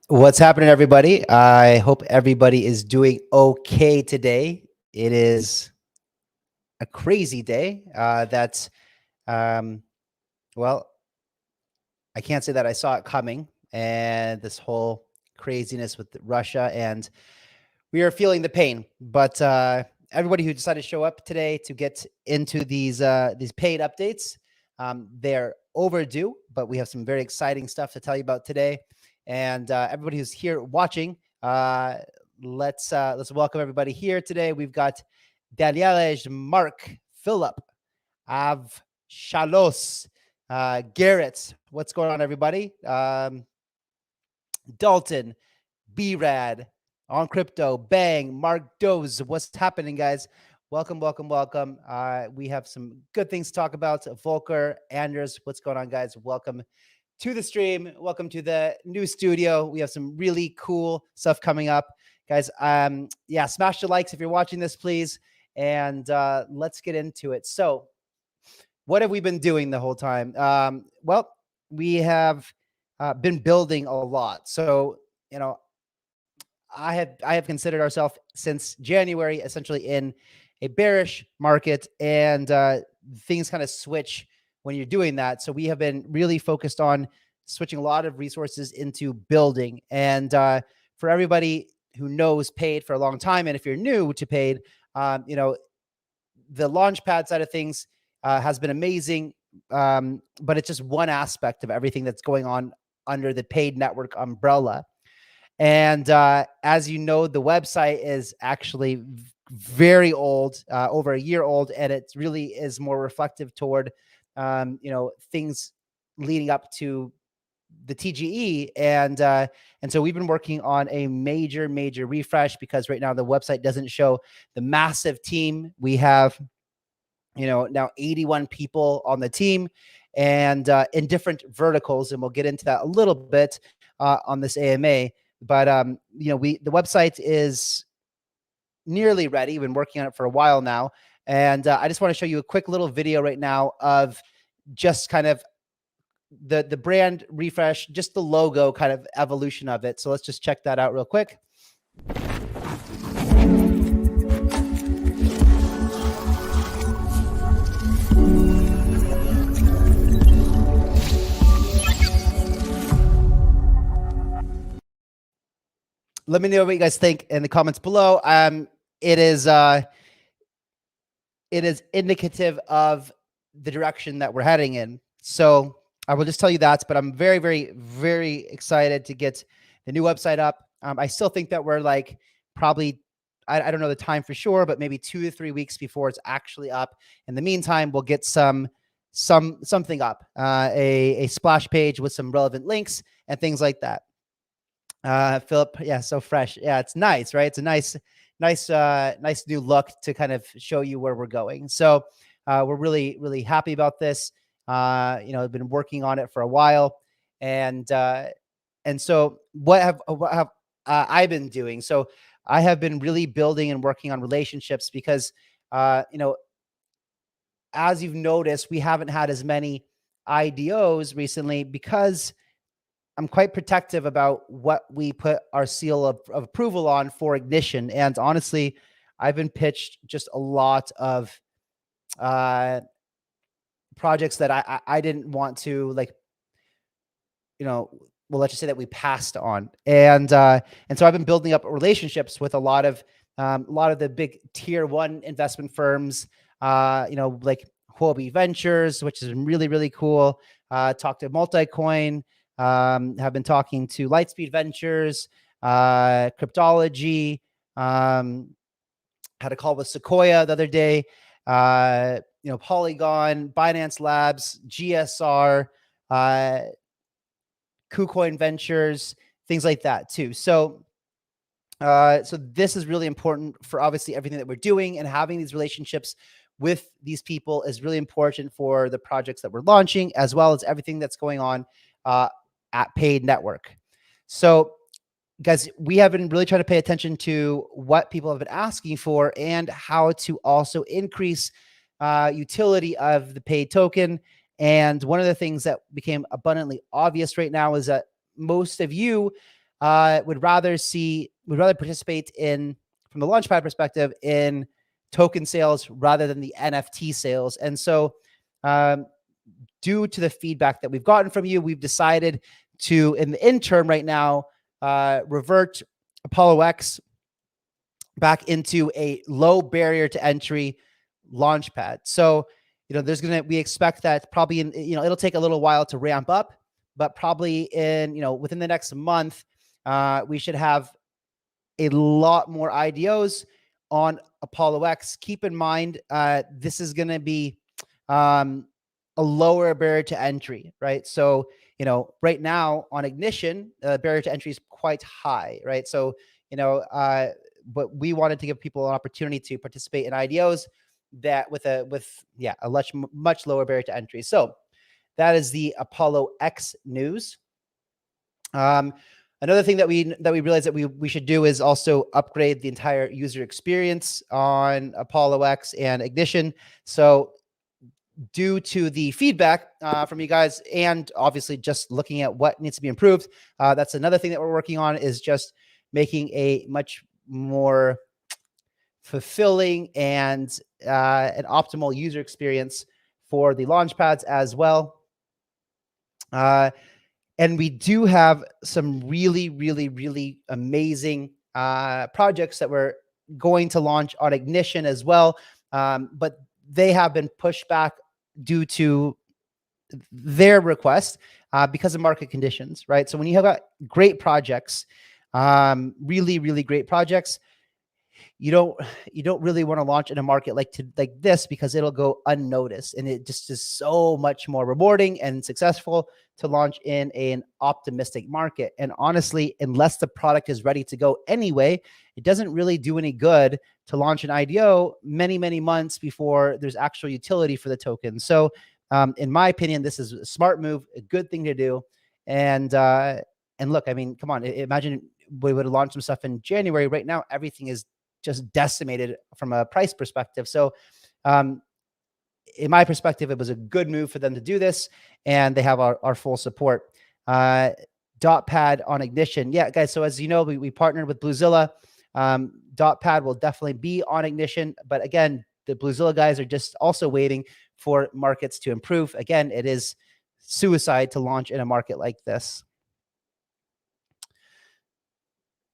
What's happening, everybody? I hope everybody is doing okay today. It is a crazy day. Um, well, I can't say that I saw it coming, and this whole craziness with Russia, and we are feeling the pain. But everybody who decided to show up today to get into these paid updates, they're overdue. But we have some very exciting stuff to tell you about today, and everybody who's here watching, let's welcome everybody here today. We've got Danielej, Mark, Philip, Av, Shalos, Garrett. What's going on, everybody? Dalton, B-Rad, On Crypto, Bang, Mark Doze. What's happening, guys? Welcome, welcome, welcome. We have some good things to talk about. Volker, Anders, what's going on, guys? Welcome to the stream. Welcome to the new studio. We have some really cool stuff coming up, guys. Yeah, smash the likes if you're watching this, please. And let's get into it. So, what have we been doing the whole time? Well, we have been building a lot. So, you know, I have considered ourselves since January essentially in a bearish market, and things kind of switch when you're doing that. So we have been really focused on switching a lot of resources into building. And for everybody who knows Paid for a long time, and if you're new to Paid, the Launchpad side of things has been amazing, but it's just one aspect of everything that's going on under the Paid network umbrella. And as you know, the website is actually very old, over a year old, and it really is more reflective toward, things leading up to the TGE. And so we've been working on a major refresh, because right now the website doesn't show the massive team. We have, now 81 people on the team, and in different verticals, and we'll get into that a little bit on this AMA. But the website is nearly ready. We've been working on it for a while now, and I just want to show you a quick little video right now of just kind of the brand refresh, just the logo kind of evolution of it. So let's just check that out real quick. Let me know what you guys think in the comments below. It is indicative of the direction that we're heading in. So I will just tell you that, but I'm very excited to get the new website up. I still think that we're like probably, I don't know the time for sure, but maybe 2 to 3 weeks before it's actually up. In the meantime, we'll get something up, a splash page with some relevant links and things like that. Philip, yeah, so fresh. Yeah, it's nice, right? It's a nice new look to kind of show you where we're going. So we're really happy about this. I've been working on it for a while, and so what have I been doing? So I have been really building and working on relationships, because as you've noticed, we haven't had as many IDOs recently, because I'm quite protective about what we put our seal of approval on for Ignition. And honestly, I've been pitched just a lot of projects that I didn't want to, like, well, let's just say that we passed on. And so I've been building up relationships with a lot of the big tier 1 investment firms, like Huobi Ventures, which is really cool. Talked to Multicoin. Have been talking to Lightspeed Ventures, Cryptology, had a call with Sequoia the other day, Polygon, Binance Labs, GSR, KuCoin Ventures, things like that too. So this is really important for obviously everything that we're doing, and having these relationships with these people is really important for the projects that we're launching, as well as everything that's going on at Paid Network. So guys, we have been really trying to pay attention to what people have been asking for, and how to also increase utility of the Paid token. And one of the things that became abundantly obvious right now is that most of you would rather participate in, from the Launchpad perspective, in token sales rather than the NFT sales. And so, due to the feedback that we've gotten from you, we've decided to, in the interim right now, revert Apollo X back into a low barrier to entry Launchpad. So, we expect that probably it'll take a little while to ramp up, but probably within the next month, we should have a lot more IDOs on Apollo X. Keep in mind, this is going to be a lower barrier to entry, right? So, right now on Ignition, barrier to entry is quite high, right? So, but we wanted to give people an opportunity to participate in IDOs that with a much lower barrier to entry. So that is the Apollo X news. Another thing that we realized that we should do is also upgrade the entire user experience on Apollo X and Ignition. So due to the feedback from you guys, and obviously just looking at what needs to be improved, that's another thing that we're working on, is just making a much more fulfilling and an optimal user experience for the launch pads as well. And we do have some really, really, really amazing projects that we're going to launch on Ignition as well. But they have been pushed back due to their request because of market conditions, right? So when you have got great projects, really, really great projects, you don't really want to launch in a market like this, because it'll go unnoticed, and it just is so much more rewarding and successful to launch in an optimistic market. And honestly, unless the product is ready to go anyway, it doesn't really do any good to launch an IDO many, many months before there's actual utility for the token. So in my opinion, this is a smart move, a good thing to do. And look, I mean, come on, imagine we would have launched some stuff in January. Right now, everything is just decimated from a price perspective. So in my perspective, it was a good move for them to do this, and they have our full support. Dotpad on Ignition. Yeah, guys. So as you know, we partnered with Bluezilla. Dotpad will definitely be on Ignition, but again, the Bluezilla guys are just also waiting for markets to improve. Again, it is suicide to launch in a market like this.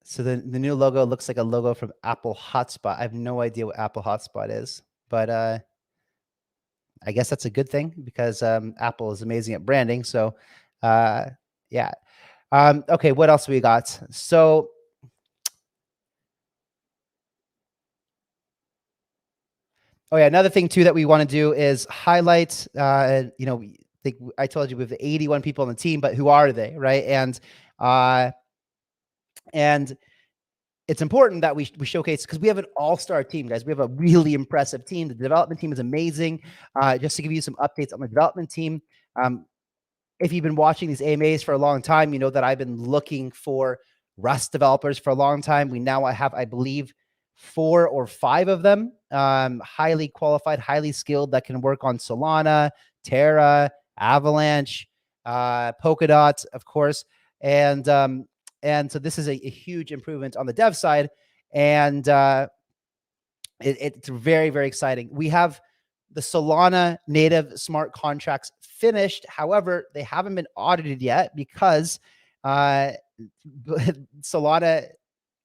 So the new logo looks like a logo from Apple Hotspot. I have no idea what Apple Hotspot is, but I guess that's a good thing, because Apple is amazing at branding. So yeah. Okay, what else we got? So another thing too that we want to do is highlight, I told you we have 81 people on the team, but who are they, right? And it's important that we showcase, because we have an all-star team, guys. We have a really impressive team. The development team is amazing. Just to give you some updates on the development team, if you've been watching these AMAs for a long time, you know that I've been looking for Rust developers for a long time. We now have, I believe, 4 or 5 of them, highly qualified, highly skilled, that can work on Solana, Terra, Avalanche, Polkadot, of course. And so this is a huge improvement on the dev side, and it's very, very exciting. We have the Solana native smart contracts finished. However, they haven't been audited yet, because Solana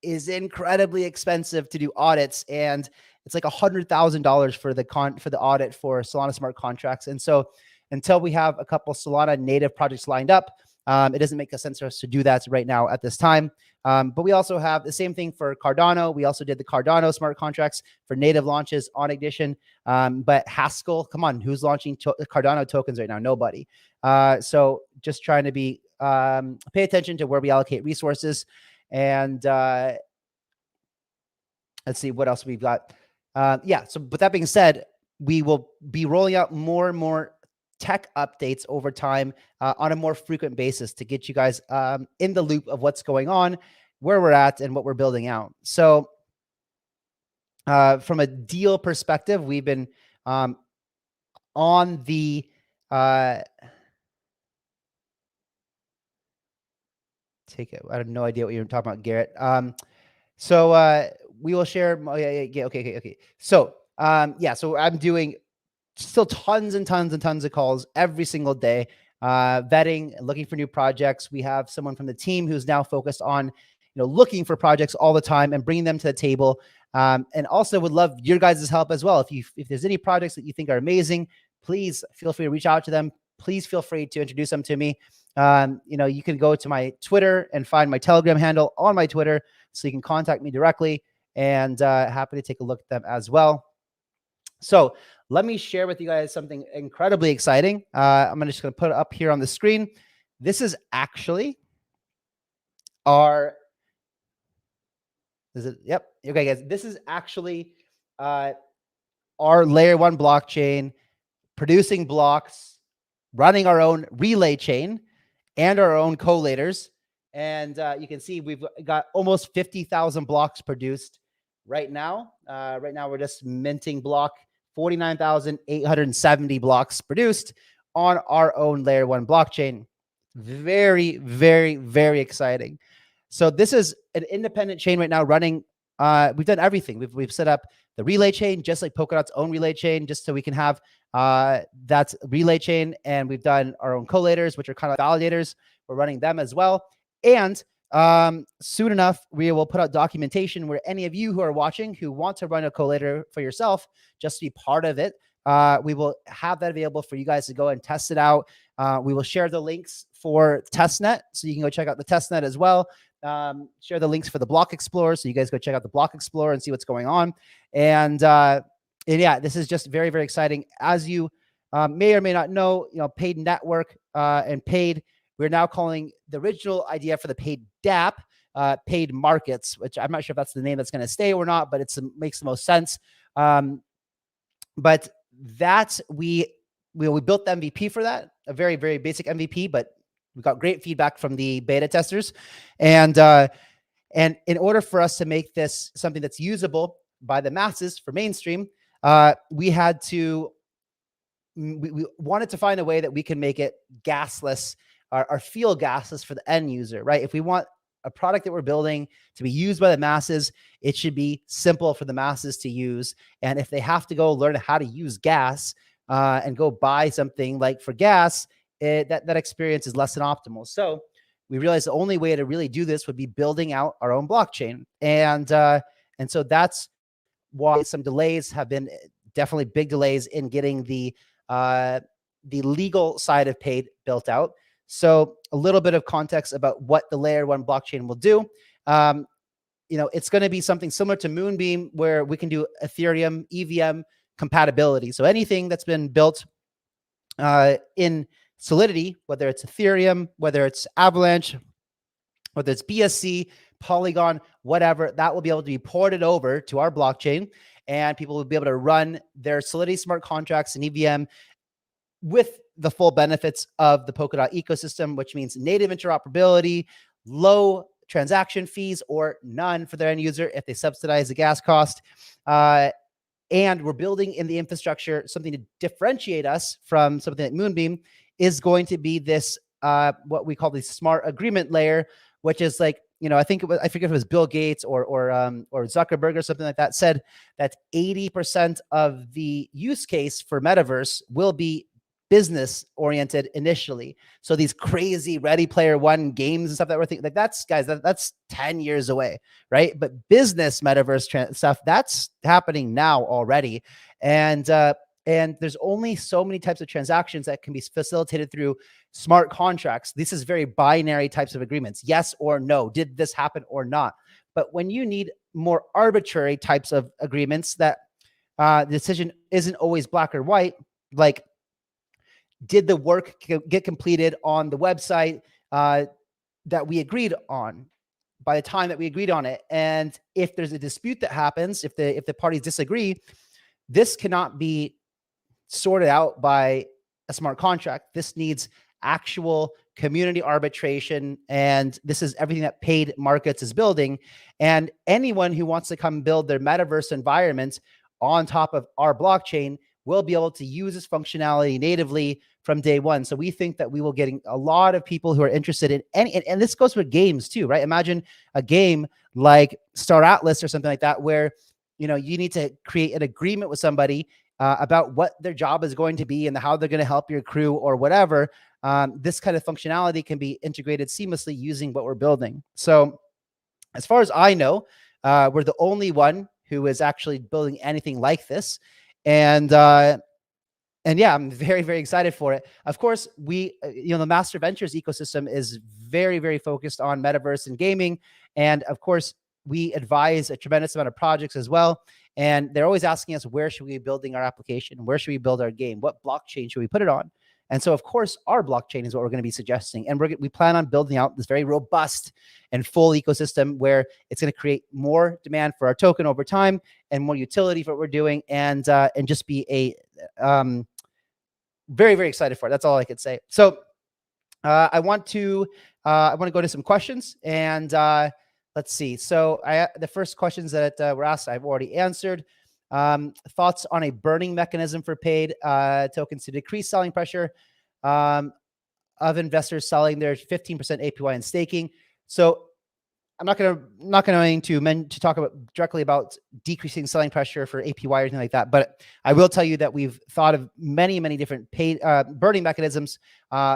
is incredibly expensive to do audits, and it's like $100,000 for the audit for Solana smart contracts. And so until we have a couple Solana native projects lined up, it doesn't make sense for us to do that right now at this time. But we also have the same thing for Cardano. We also did the Cardano smart contracts for native launches on Ignition. But Haskell, come on, who's launching Cardano tokens right now? Nobody. So just trying to pay attention to where we allocate resources. And let's see what else we've got. So with that being said, we will be rolling out more and more tech updates over time on a more frequent basis to get you guys in the loop of what's going on, where we're at, and what we're building out. So from a deal perspective, we've been on the take it. I have no idea what you're talking about, Garrett. So we will share. Oh, yeah. Okay. So yeah. So I'm doing still tons and tons and tons of calls every single day, vetting, looking for new projects. We have someone from the team who's now focused on, looking for projects all the time and bringing them to the table. And also would love your guys' help as well. If there's any projects that you think are amazing, please feel free to reach out to them. Please feel free to introduce them to me. You can go to my Twitter and find my Telegram handle on my Twitter, so you can contact me directly, and happy to take a look at them as well. So let me share with you guys something incredibly exciting. I'm just going to put it up here on the screen. This is actually our, yep. Okay, guys, this is actually our layer 1 blockchain, producing blocks, running our own relay chain and our own collators. And you can see we've got almost 50,000 blocks produced right now. Right now, we're just minting block 49,870 blocks produced on our own layer 1 blockchain. Very, very, very exciting. So this is an independent chain right now running. We've done everything. We've set up the relay chain, just like Polkadot's own relay chain, just so we can have that relay chain. And we've done our own collators, which are kind of validators. We're running them as well. And soon enough, we will put out documentation where any of you who are watching who want to run a collator for yourself, just to be part of it, we will have that available for you guys to go and test it out. We will share the links for testnet, so you can go check out the testnet as well. Share the links for the Block Explorer, so you guys go check out the Block Explorer and see what's going on. And yeah, this is just very, very exciting. As you may or may not know, paid network and paid, we're now calling the original idea for the paid DApp, paid markets, which I'm not sure if that's the name that's going to stay or not, but it makes the most sense. But that we built the MVP for that, a very, very basic MVP, but we got great feedback from the beta testers. And in order for us to make this something that's usable by the masses for mainstream, we wanted to find a way that we can make it gasless, or feel gasless for the end user, right? If we want a product that we're building to be used by the masses, it should be simple for the masses to use. And if they have to go learn how to use gas and go buy something like for gas, that experience is less than optimal. So we realized the only way to really do this would be building out our own blockchain. And so that's why some delays have been, definitely big delays in getting the legal side of paid built out. So a little bit of context about what the layer 1 blockchain will do. It's going to be something similar to Moonbeam, where we can do Ethereum EVM compatibility. So anything that's been built in Solidity, whether it's Ethereum, whether it's Avalanche, whether it's BSC, Polygon, whatever, that will be able to be ported over to our blockchain, and people will be able to run their Solidity smart contracts and EVM with the full benefits of the Polkadot ecosystem, which means native interoperability, low transaction fees or none for their end user if they subsidize the gas cost. And we're building in the infrastructure something to differentiate us from something like Moonbeam is going to be this, what we call the smart agreement layer, which is like, I think I forget if it was Bill Gates or Zuckerberg or something like that, said that 80% of the use case for metaverse will be business oriented initially. So these crazy Ready Player One games and stuff that we're thinking, like, that's 10 years away, right? But business metaverse stuff, that's happening now already. And there's only so many types of transactions that can be facilitated through smart contracts. This is very binary types of agreements. Yes or no. Did this happen or not? But when you need more arbitrary types of agreements that the decision isn't always black or white, like, did the work get completed on the website that we agreed on by the time that we agreed on it? And if there's a dispute that happens, if the parties disagree, this cannot be sorted out by a smart contract. This needs actual community arbitration. And this is everything that Paid Markets is building. And anyone who wants to come build their metaverse environment on top of our blockchain will be able to use this functionality natively from day one. So we think that we will getting a lot of people who are interested in any, and this goes for games too, right? Imagine a game like Star Atlas or something like that, where you need to create an agreement with somebody about what their job is going to be and how they're going to help your crew or whatever. This kind of functionality can be integrated seamlessly using what we're building. So as far as I know, we're the only one who is actually building anything like this. And yeah, I'm very, very excited for it. Of course, the Master Ventures ecosystem is very, very focused on metaverse and gaming. And of course, we advise a tremendous amount of projects as well. And they're always asking us, where should we be building our application? Where should we build our game? What blockchain should we put it on? And so, of course, our blockchain is what we're going to be suggesting. And we plan on building out this very robust and full ecosystem where it's going to create more demand for our token over time and more utility for what we're doing, and just be a very, very excited for it. That's all I could say. So I want to go to some questions, and let's see. So the first questions that were asked, I've already answered. Thoughts on a burning mechanism for paid tokens to decrease selling pressure of investors selling their 15% APY and staking. So I'm not going to talk about directly about decreasing selling pressure for APY or anything like that, but I will tell you that we've thought of many, many different paid burning mechanisms.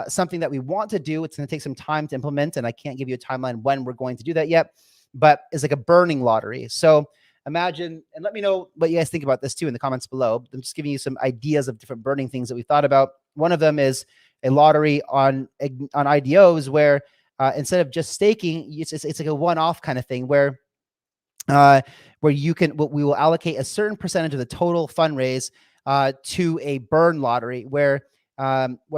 Something that we want to do. It's going to take some time to implement, and I can't give you a timeline when we're going to do that yet. But it's like a burning lottery. So imagine, and let me know what you guys think about this too in the comments below. I'm just giving you some ideas of different burning things that we thought about. One of them is a lottery on IDOs where instead of just staking, it's like a one-off kind of thing where we will allocate a certain percentage of the total fundraise to a burn lottery where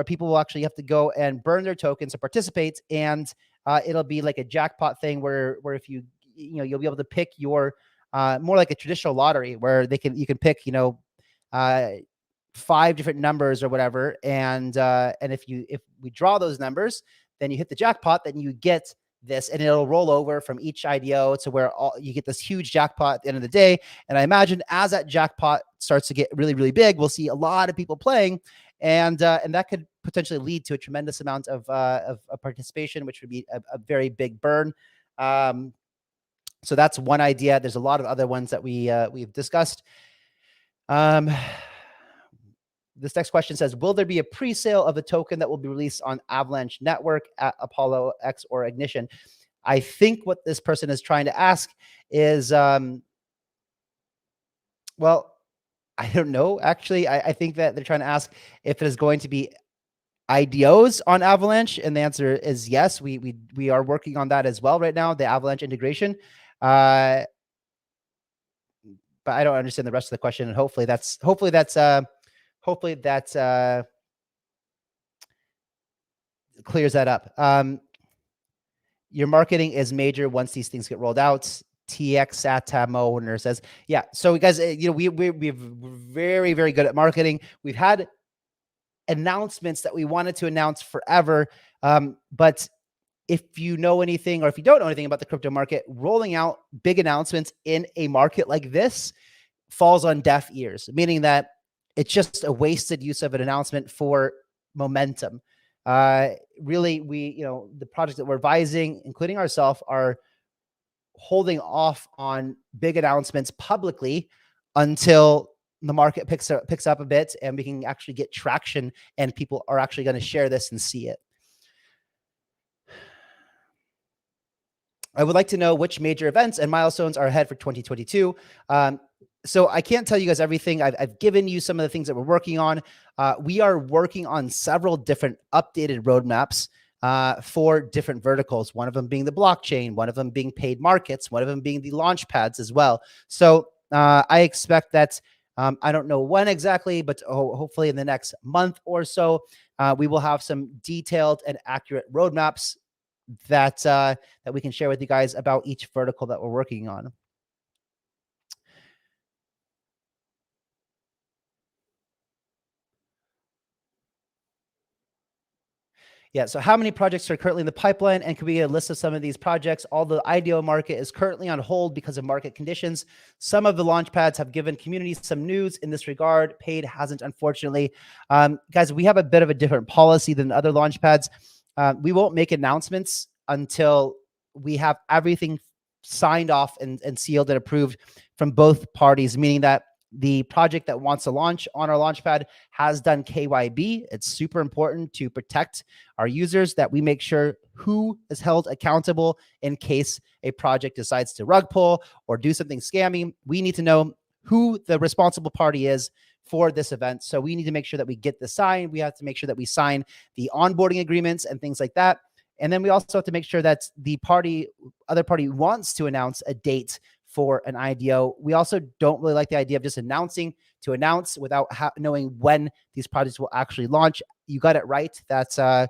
people will actually have to go and burn their tokens to participate, and it'll be like a jackpot thing where if you'll be able to pick your more like a traditional lottery where you can pick 5 different numbers or whatever, and if we draw those numbers, then you hit the jackpot, then you get this, and it'll roll over from each IDO to where you get this huge jackpot at the end of the day. And I imagine as that jackpot starts to get really, really big, we'll see a lot of people playing, and that could potentially lead to a tremendous amount of participation, which would be a very big burn. So that's one idea. There's a lot of other ones that we've discussed. This next question says, will there be a pre-sale of a token that will be released on Avalanche Network at Apollo X or Ignition? I think what this person is trying to ask is, well, I don't know. Actually, I think that they're trying to ask if it is going to be IDOs on Avalanche, and the answer is yes. We are working on that as well right now, the Avalanche integration. But I don't understand the rest of the question, and hopefully that clears that up. Your marketing is major once these things get rolled out. TX Satamo owner says, yeah. So guys, we're very, very good at marketing. We've had announcements that we wanted to announce forever. But if you know anything, or if you don't know anything about the crypto market, rolling out big announcements in a market like this falls on deaf ears, meaning that it's just a wasted use of an announcement for momentum. Really, the projects that we're advising, including ourselves, are holding off on big announcements publicly until the market picks up a bit and we can actually get traction and people are actually going to share this and see it. I would like to know which major events and milestones are ahead for 2022. So I can't tell you guys everything. I've given you some of the things that we're working on. We are working on several different updated roadmaps for different verticals, one of them being the blockchain, one of them being paid markets, one of them being the launch pads as well. So I expect that, I don't know when exactly, but hopefully in the next month or so, we will have some detailed and accurate roadmaps that we can share with you guys about each vertical that we're working on. Yeah. So how many projects are currently in the pipeline? And can we get a list of some of these projects? All the IDO market is currently on hold because of market conditions. Some of the launch pads have given communities some news in this regard. Paid hasn't, unfortunately. Guys, we have a bit of a different policy than other launch pads. We won't make announcements until we have everything signed off and sealed and approved from both parties, meaning that the project that wants to launch on our launchpad has done KYB. It's super important to protect our users, that we make sure who is held accountable in case a project decides to rug pull or do something scammy. We need to know who the responsible party is for this event. So we need to make sure that we get the sign. We have to make sure that we sign the onboarding agreements and things like that. And then we also have to make sure that the other party wants to announce a date for an IDO. We also don't really like the idea of just announcing to announce without knowing when these projects will actually launch. You got it right. That's a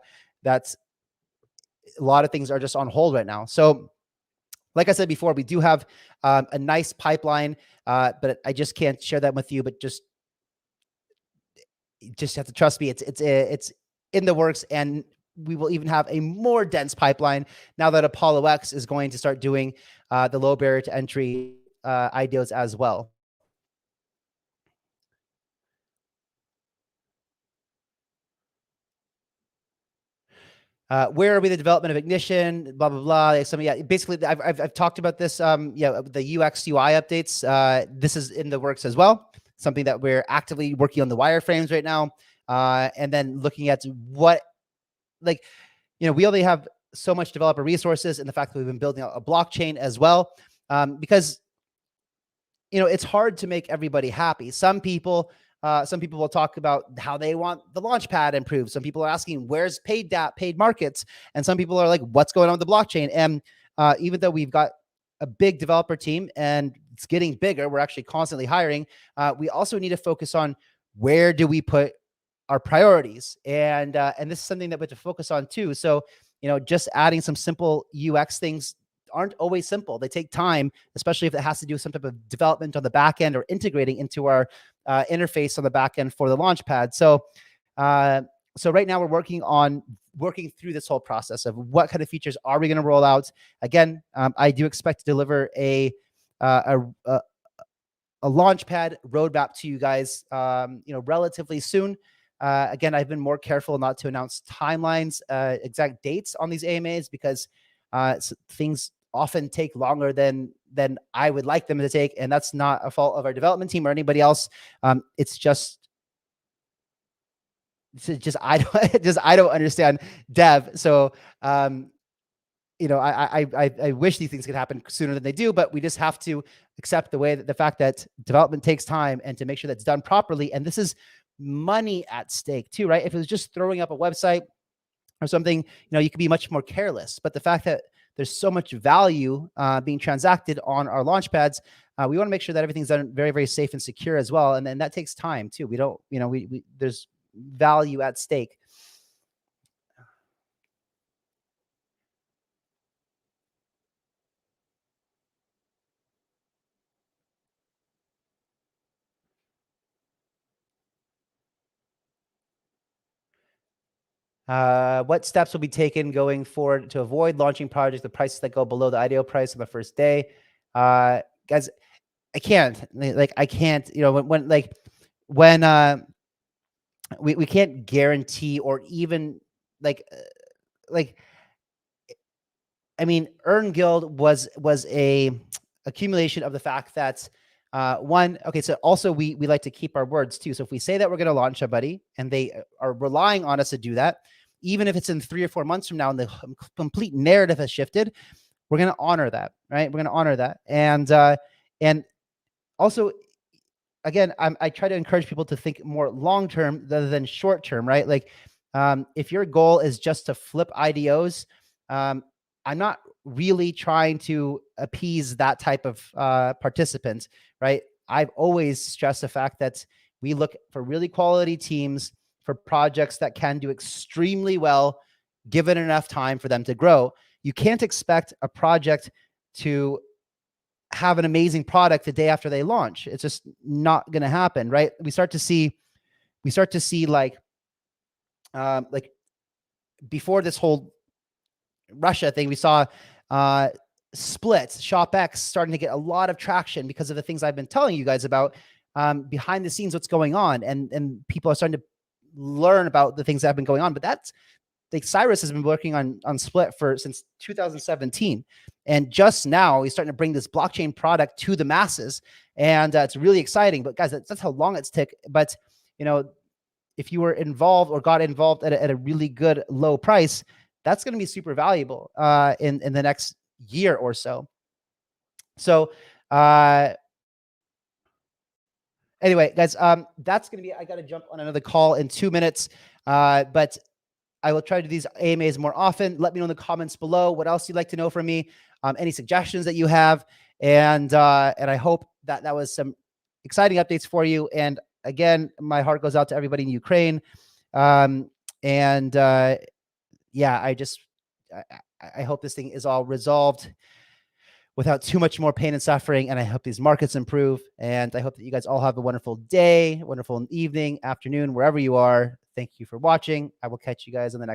lot of things are just on hold right now. So like I said before, we do have a nice pipeline, but I just can't share that with you. But just have to trust me. It's in the works, and we will even have a more dense pipeline now that Apollo X is going to start doing the low barrier to entry IDOs as well. Where are we? The development of Ignition, blah blah blah. Basically, I've talked about this. The UX UI updates. This is in the works as well. Something that we're actively working on the wireframes right now, and then looking at what, we only have so much developer resources, and the fact that we've been building out a blockchain as well, because it's hard to make everybody happy. Some people will talk about how they want the launchpad improved. Some people are asking, where's paid markets? And some people are like, what's going on with the blockchain? And even though we've got a big developer team and it's getting bigger, we're actually constantly hiring. We also need to focus on where do we put our priorities, and this is something that we have to focus on too. So just adding some simple UX things aren't always simple. They take time, especially if it has to do with some type of development on the back end or integrating into our interface on the back end for the launchpad. So right now we're working through this whole process of what kind of features are we going to roll out. Again, I do expect to deliver a launchpad roadmap to you guys, relatively soon. Again, I've been more careful not to announce timelines, exact dates on these AMAs, because things often take longer than I would like them to take, and that's not a fault of our development team or anybody else. It's just I don't understand dev. So I wish these things could happen sooner than they do, but we just have to accept the fact that development takes time, and to make sure that's done properly. And this is money at stake too, right? If it was just throwing up a website or something, you could be much more careless. But the fact that there's so much value being transacted on our launch pads, we want to make sure that everything's done very, very safe and secure as well. And then that takes time too. We don't, there's value at stake. What steps will be taken going forward to avoid launching projects with prices that go below the IDO price on the first day? Guys, I can't, when we can't guarantee or even Earn Guild was a accumulation of the fact that so also we like to keep our words too. So if we say that we're going to launch somebody and they are relying on us to do that, even if it's in 3 or 4 months from now and the complete narrative has shifted, we're going to honor that, right? We're going to honor that. And also, again, I try to encourage people to think more long-term rather than short-term, right? If your goal is just to flip IDOs, I'm not really trying to appease that type of participant, right? I've always stressed the fact that we look for really quality teams for projects that can do extremely well, given enough time for them to grow. You can't expect a project to have an amazing product the day after they launch. It's just not going to happen, right? We start to see like before this whole Russia thing, we saw Split, ShopX starting to get a lot of traction because of the things I've been telling you guys about behind the scenes, what's going on, and people are starting to learn about the things that have been going on. But that's like Cyrus has been working on Split since 2017, and just now he's starting to bring this blockchain product to the masses, and it's really exciting. But guys, that's how long it's took. But if you were involved or got involved at a really good low price, that's going to be super valuable in the next year or so. So anyway, guys, that's going to be, I got to jump on another call in 2 minutes, but I will try to do these AMAs more often. Let me know in the comments below what else you'd like to know from me, any suggestions that you have, and I hope that was some exciting updates for you. And again, my heart goes out to everybody in Ukraine, yeah, I hope this thing is all resolved without too much more pain and suffering. And I hope these markets improve. And I hope that you guys all have a wonderful day, wonderful evening, afternoon, wherever you are. Thank you for watching. I will catch you guys on the next